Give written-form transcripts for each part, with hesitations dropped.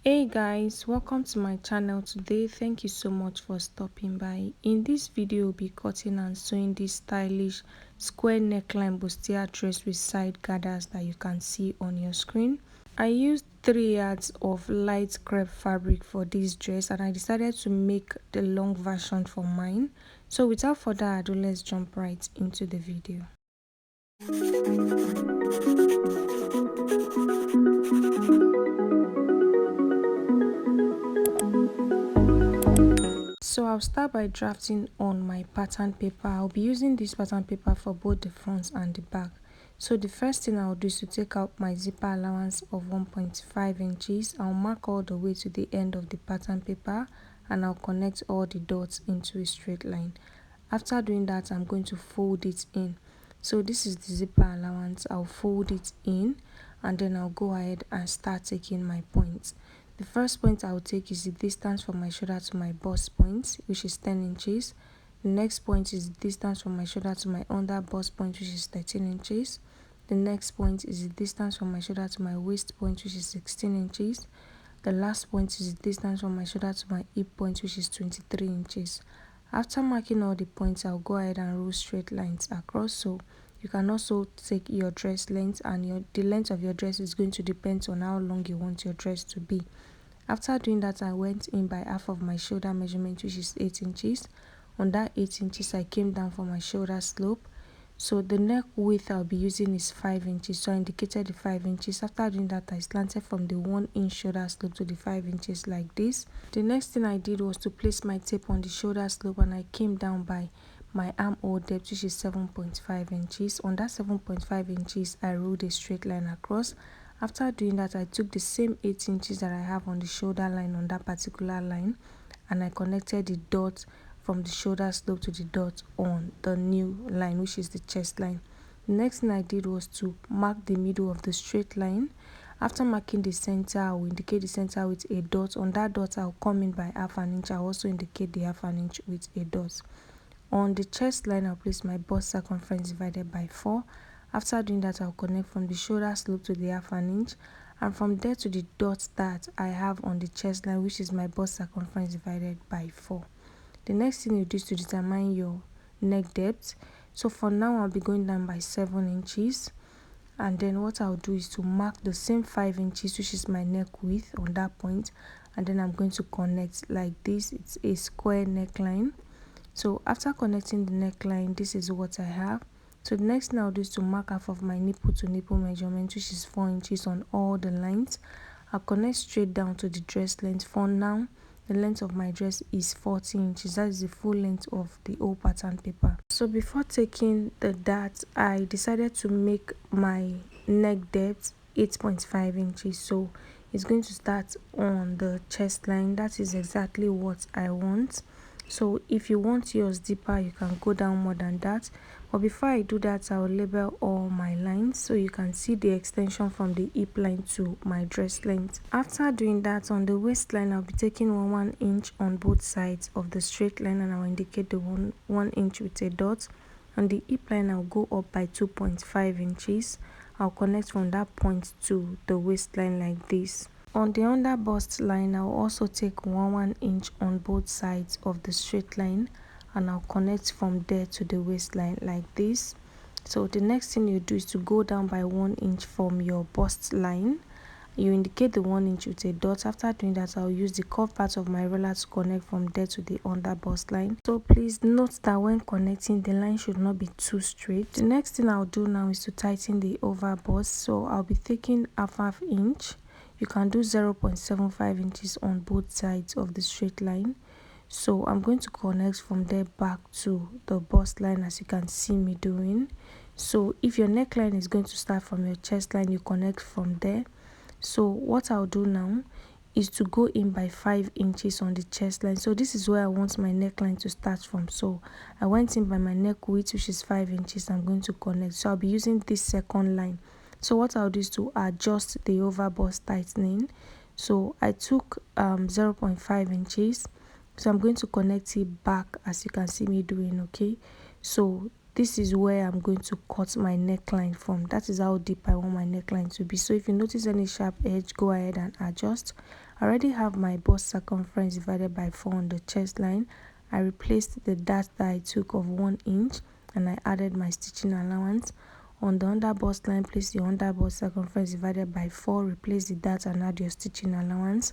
Hey guys, welcome to my channel today. Thank you so much for stopping by. In this video, we'll be cutting and sewing this stylish square neckline bustier dress with side gathers that you can see on your screen. I used 3 yards of light crepe fabric for this dress and I decided to make the long version for mine. So without further ado, let's jump right into the video. So I'll start by drafting on my pattern paper. I'll be using this pattern paper for both the front and the back. So the first thing I'll do is to take out my zipper allowance of 1.5 inches. I'll mark all the way to the end of the pattern paper and I'll connect all the dots into a straight line. After doing that, I'm going to fold it in. So this is the zipper allowance. I'll fold it in and then I'll go ahead and start taking my points. The first point I'll take is the distance from my shoulder to my bust point, which is 10 inches. The next point is the distance from my shoulder to my under bust point, which is 13 inches. The next point is the distance from my shoulder to my waist point, which is 16 inches. The last point is the distance from my shoulder to my hip point, which is 23 inches. After marking all the points, I'll go ahead and roll straight lines across. So you can also take your dress length, and the length of your dress is going to depend on how long you want your dress to be. After doing that, I went in by half of my shoulder measurement, which is 8 inches. On that 8 inches, I came down for my shoulder slope. So the neck width I'll be using is 5 inches. So I indicated the 5 inches. After doing that, I slanted from the 1 inch shoulder slope to the 5 inches like this. The next thing I did was to place my tape on the shoulder slope and I came down by my armhole depth, which is 7.5 inches. On that 7.5 inches, I rolled a straight line across. After doing that, I took the same 8 inches that I have on the shoulder line on that particular line and I connected the dot from the shoulder slope to the dot on the new line, which is the chest line. The next thing I did was to mark the middle of the straight line. After marking the center, I will indicate the center with a dot. On that dot, I'll come in by half an inch. I'll also indicate the half an inch with a dot. On the chest line, I'll place my bust circumference divided by 4. After doing that, I'll connect from the shoulder slope to the half an inch and from there to the dot that I have on the chest line, which is my bust circumference divided by 4. The next thing you do is to determine your neck depth. So for now, I'll be going down by 7 inches. And then what I'll do is to mark the same 5 inches, which is my neck width on that point. And then I'm going to connect like this. It's a square neckline. So after connecting the neckline, this is what I have. So the next thing I'll do is to mark half of my nipple to nipple measurement, which is 4 inches on all the lines. I'll connect straight down to the dress length. For now, the length of my dress is 40 inches. That is the full length of the whole pattern paper. So before taking the dart, I decided to make my neck depth 8.5 inches. So it's going to start on the chest line. That is exactly what I want. So if you want yours deeper, you can go down more than that. But before I do that, I will label all my lines so you can see the extension from the hip line to my dress length. After doing that, on the waistline, I'll be taking 1 inch on both sides of the straight line and I'll indicate the 1 inch with a dot. On the hip line, I'll go up by 2.5 inches. I'll connect from that point to the waistline like this. On the under bust line, I'll also take 1 inch on both sides of the straight line and I'll connect from there to the waistline like this. So the next thing you do is to go down by 1 inch from your bust line. You indicate the 1 inch with a dot. After doing that, I'll use the curved part of my roller to connect from there to the under bust line. So please note that when connecting, the line should not be too straight. The next thing I'll do now is to tighten the over bust. So I'll be taking half inch. You can do 0.75 inches on both sides of the straight line. So I'm going to connect from there back to the bust line as you can see me doing. So if your neckline is going to start from your chest line, you connect from there. So what I'll do now is to go in by 5 inches on the chest line. So this is where I want my neckline to start from. So I went in by my neck width, which is 5 inches. I'm going to connect. So I'll be using this second line. So what I'll do is to adjust the over bust tightening. So I took 0.5 inches. So I'm going to connect it back as you can see me doing, okay? So this is where I'm going to cut my neckline from. That is how deep I want my neckline to be. So if you notice any sharp edge, go ahead and adjust. I already have my bust circumference divided by 4 on the chest line. I replaced the dart that I took of 1 inch and I added my stitching allowance. On the under bust line, place your under bust circumference divided by 4, replace the dart and add your stitching allowance.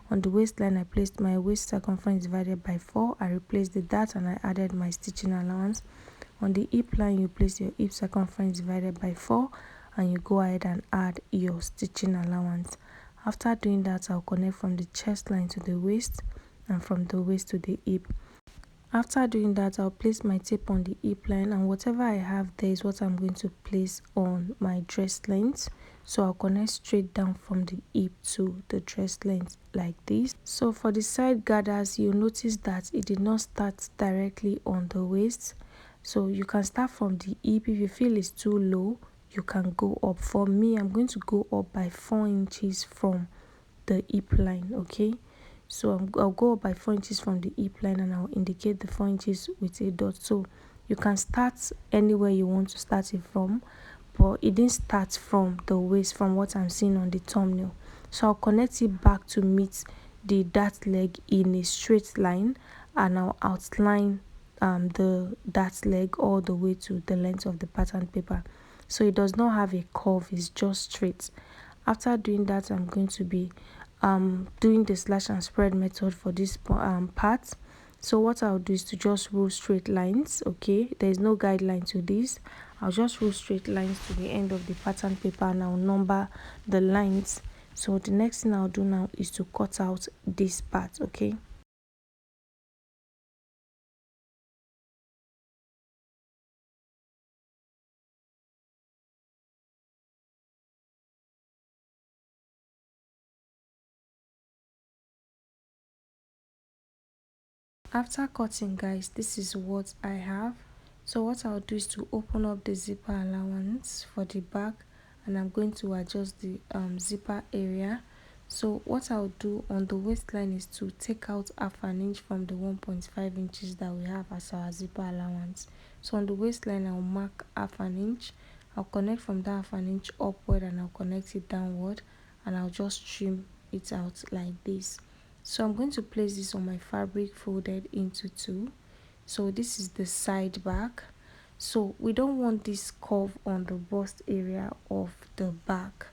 On the waistline, I placed my waist circumference divided by 4. I replaced the dart and I added my stitching allowance. On the hip line, you place your hip circumference divided by 4 and you go ahead and add your stitching allowance. After doing that, I'll connect from the chest line to the waist and from the waist to the hip. After doing that, I'll place my tape on the hip line, and whatever I have there is what I'm going to place on my dress length. So I'll connect straight down from the hip to the dress length like this. So for the side gathers, you'll notice that it did not start directly on the waist. So you can start from the hip. If you feel it's too low, you can go up. For me, I'm going to go up by 4 inches from the hip line, okay? So I'll go up by 4 inches from the hip line and I'll indicate the 4 inches with a dot. So you can start anywhere you want to start it from, but it didn't start from the waist from what I'm seeing on the thumbnail. So I'll connect it back to meet the dart leg in a straight line, and I'll outline the dart leg all the way to the length of the pattern paper. So it does not have a curve, it's just straight. After doing that, I'm going to be doing the slash and spread method for this part. So what I'll do is to just rule straight lines, okay? There is no guideline to this. I'll just rule straight lines to the end of the pattern paper and I'll number the lines. So the next thing I'll do now is to cut out this part, okay? After cutting, guys, this is what I have. So what I'll do is to open up the zipper allowance for the back, and I'm going to adjust the zipper area. So what I'll do on the waistline is to take out half an inch from the 1.5 inches that we have as our zipper allowance. So on the waistline, I'll mark half an inch. I'll connect from that half an inch upward and I'll connect it downward, and I'll just trim it out like this. So I'm going to place this on my fabric folded into 2. So this is the side back. So we don't want this curve on the bust area of the back.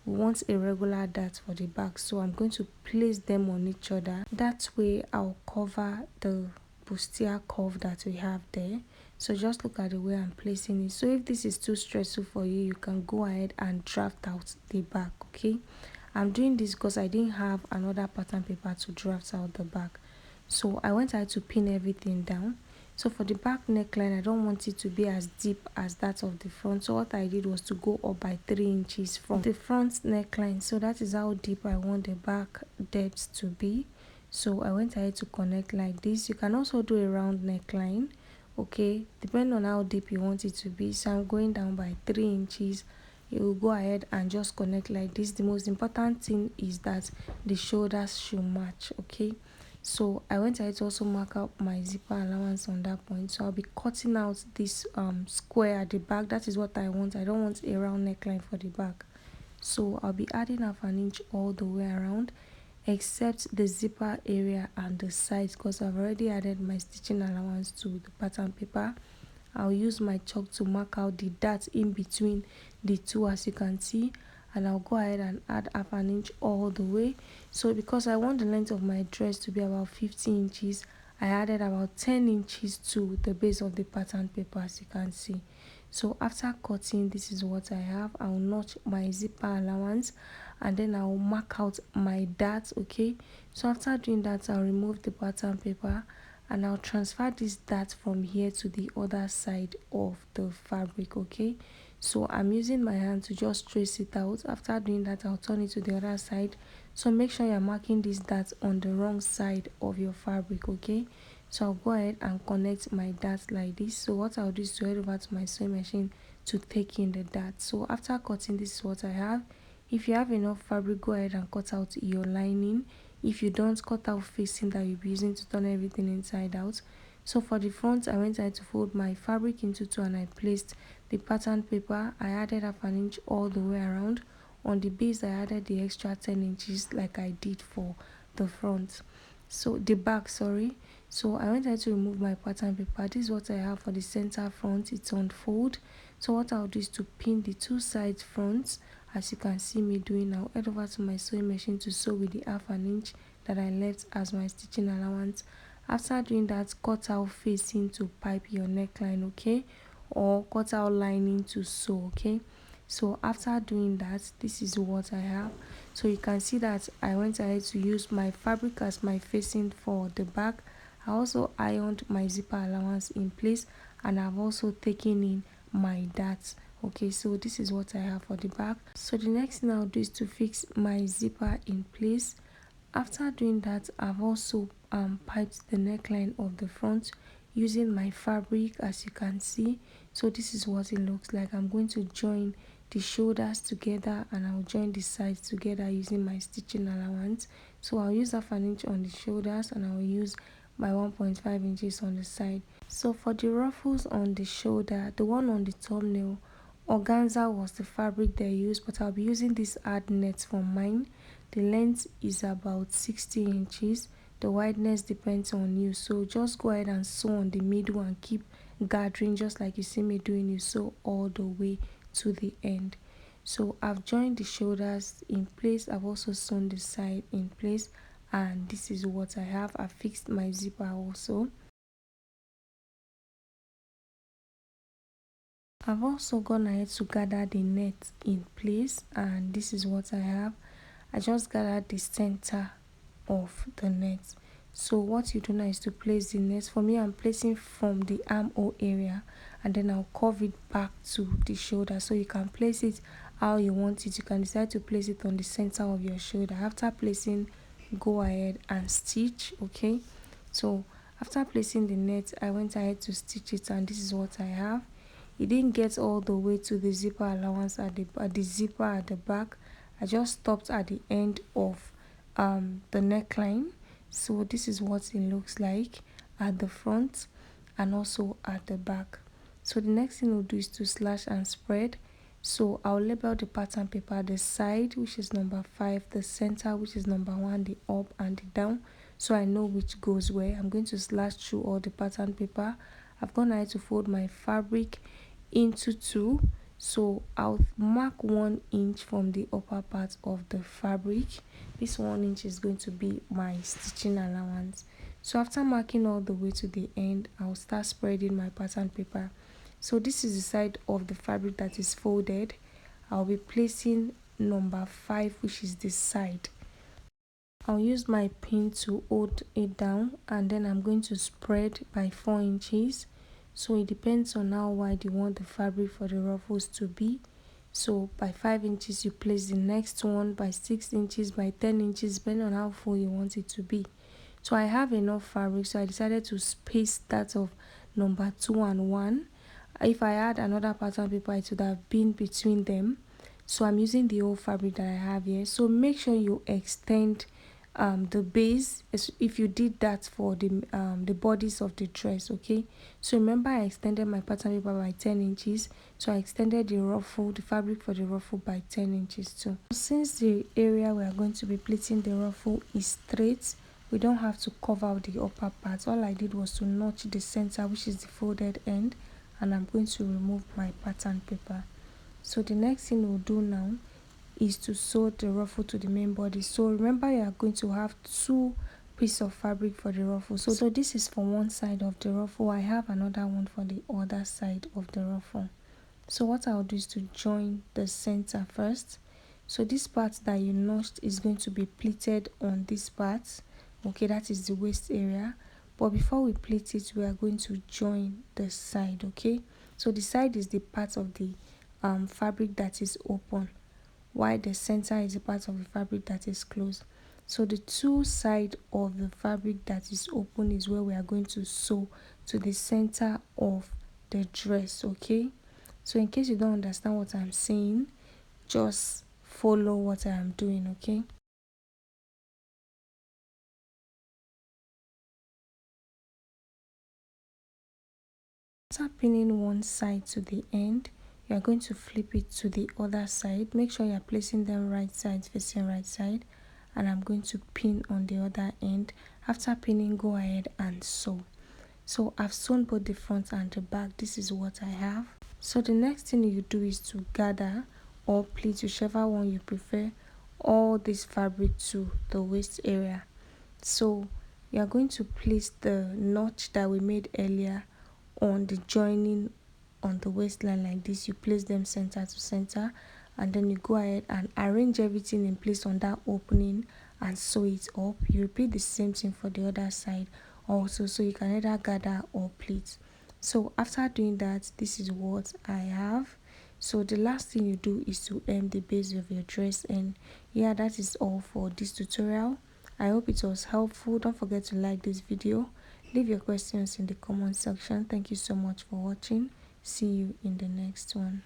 We want a regular dart for the back. So I'm going to place them on each other. That way I'll cover the bustier curve that we have there. So just look at the way I'm placing it. So if this is too stressful for you, you can go ahead and draft out the back, okay? I'm doing this because I didn't have another pattern paper to draft out the back. So I went ahead to pin everything down. So for the back neckline, I don't want it to be as deep as that of the front. So what I did was to go up by 3 inches from the front neckline. So that is how deep I want the back depth to be. So I went ahead to connect like this. You can also do a round neckline, okay, depending on how deep you want it to be. So I'm going down by 3 inches. You will go ahead and just connect like this. The most important thing is that the shoulders should match, okay? So I went ahead to also mark out my zipper allowance on that point. So I'll be cutting out this square at the back. That is what I want. I don't want a round neckline for the back. So I'll be adding half an inch all the way around, except the zipper area and the sides, because I've already added my stitching allowance to the pattern paper. I'll use my chalk to mark out the dart in between the two, as you can see, and I'll go ahead and add half an inch all the way. So because I want the length of my dress to be about 50 inches, I added about 10 inches to the base of the pattern paper, as you can see. So after cutting, this is what I have. I'll notch my zipper allowance and then I'll mark out my dart, okay? So after doing that, I'll remove the pattern paper and I'll transfer this dart from here to the other side of the fabric, okay? So I'm using my hand to just trace it out. After doing that, I'll turn it to the other side. So make sure you're marking this dart on the wrong side of your fabric, okay? So I'll go ahead and connect my dart like this. So what I'll do is to head over to my sewing machine to take in the dart. So after cutting, this is what I have. If you have enough fabric, go ahead and cut out your lining. If you don't, cut out facing that you'll be using to turn everything inside out. So for the front, I went ahead to fold my fabric into 2 and I placed the pattern paper. I added half an inch all the way around. on the base I added the extra 10 inches like I did for the front, so the back, sorry. So I went ahead to remove my pattern paper. This is what I have for the center front. It's on fold. So what I'll do is to pin the two sides fronts, as you can see me doing. I'll head over to my sewing machine to sew with the 1/2 inch that I left as my stitching allowance. After doing that, cut out facing to pipe your neckline, okay, or cut out lining to sew, okay. So after doing that, this is what I have. So you can see that I went ahead to use my fabric as my facing for the back. I also ironed my zipper allowance in place, and I've also taken in my darts. Okay, so this is what I have for the back. So the next thing I'll do is to fix my zipper in place. After doing that, I've also piped the neckline of the front using my fabric, as you can see. So this is what it looks like. I'm going to join the shoulders together, and I'll join the sides together using my stitching allowance. So I'll use 1/2 inch on the shoulders, and I'll use my 1.5 inches on the side. So for the ruffles on the shoulder, the one on the thumbnail, organza was the fabric they used, but I'll be using this hard net for mine. The length is about 60 inches. The wideness depends on you, so just go ahead and sew on the middle and keep gathering just like you see me doing. You sew all the way to the end. So I've joined the shoulders in place. I've also sewn the side in place, and this is what I have. I fixed my zipper also. I've also gone ahead to gather the net in place, and this is what I have. I just gathered the center of the net. So what you do now is to place the net. For me, I'm placing from the armhole area, and then I'll curve it back to the shoulder. So you can place it how you want it. You can decide to place it on the center of your shoulder. After placing, go ahead and stitch, okay. So after placing the net, I went ahead to stitch it, and this is what I have. It didn't get all the way to the zipper allowance at the zipper at the back. I just stopped at the end of the neckline. So this is what it looks like at the front and also at the back. So the next thing we'll do is to slash and spread. So I'll label the pattern paper, the side, which is number 5, the center, which is number 1, the up and the down, so I know which goes where. I'm going to slash through all the pattern paper. I've gone ahead to fold my fabric into 2. So I'll mark 1 inch from the upper part of the fabric. This 1 inch is going to be my stitching allowance. So after marking all the way to the end, I'll start spreading my pattern paper. So this is the side of the fabric that is folded. I'll be placing number 5, which is the side. I'll use my pin to hold it down, and then I'm going to spread by 4 inches. So it depends on how wide you want the fabric for the ruffles to be. So by 5 inches you place the next one, by 6 inches, by 10 inches, depending on how full you want it to be. So I have enough fabric, so I decided to space that of number 2 and 1. If I had another pattern paper, it would have been between them. So I'm using the old fabric that I have here. So make sure you extend the base if you did that for the bodies of the dress, okay. So remember, I extended my pattern paper by 10 inches, so I extended the fabric for the ruffle by 10 inches too. Since the area we are going to be pleating the ruffle is straight, we don't have to cover out the upper part. All I did was to notch the center, which is the folded end, and I'm going to remove my pattern paper. So the next thing we'll do now is to sew the ruffle to the main body. So remember, you are going to have 2 pieces of fabric for the ruffle. So this is for one side of the ruffle. I have another one for the other side of the ruffle. So what I'll do is to join the center first. So this part that you notched is going to be pleated on this part, okay. That is the waist area. But before we pleat it, we are going to join the side, okay. So the side is the part of the fabric that is open, while the center is a part of the fabric that is closed. So the 2 sides of the fabric that is open is where we are going to sew to the center of the dress, okay. So in case you don't understand what I'm saying, just follow what I am doing, okay. After pinning one side to the end, you are going to flip it to the other side. Make sure you are placing them right side facing right side, and I'm going to pin on the other end. After pinning, go ahead and sew. So I've sewn both the front and the back. This is what I have. So the next thing you do is to gather or pleat, whichever one you prefer, all this fabric to the waist area. So you are going to place the notch that we made earlier on the joining on the waistline like this. You place them center to center, and then you go ahead and arrange everything in place on that opening and sew it up. You repeat the same thing for the other side also, so you can either gather or pleat. So after doing that, this is what I have. So the last thing you do is to hem the base of your dress, and yeah, that is all for this tutorial. I hope it was helpful. Don't forget to like this video, leave your questions in the comment section. Thank you so much for watching. See you in the next one.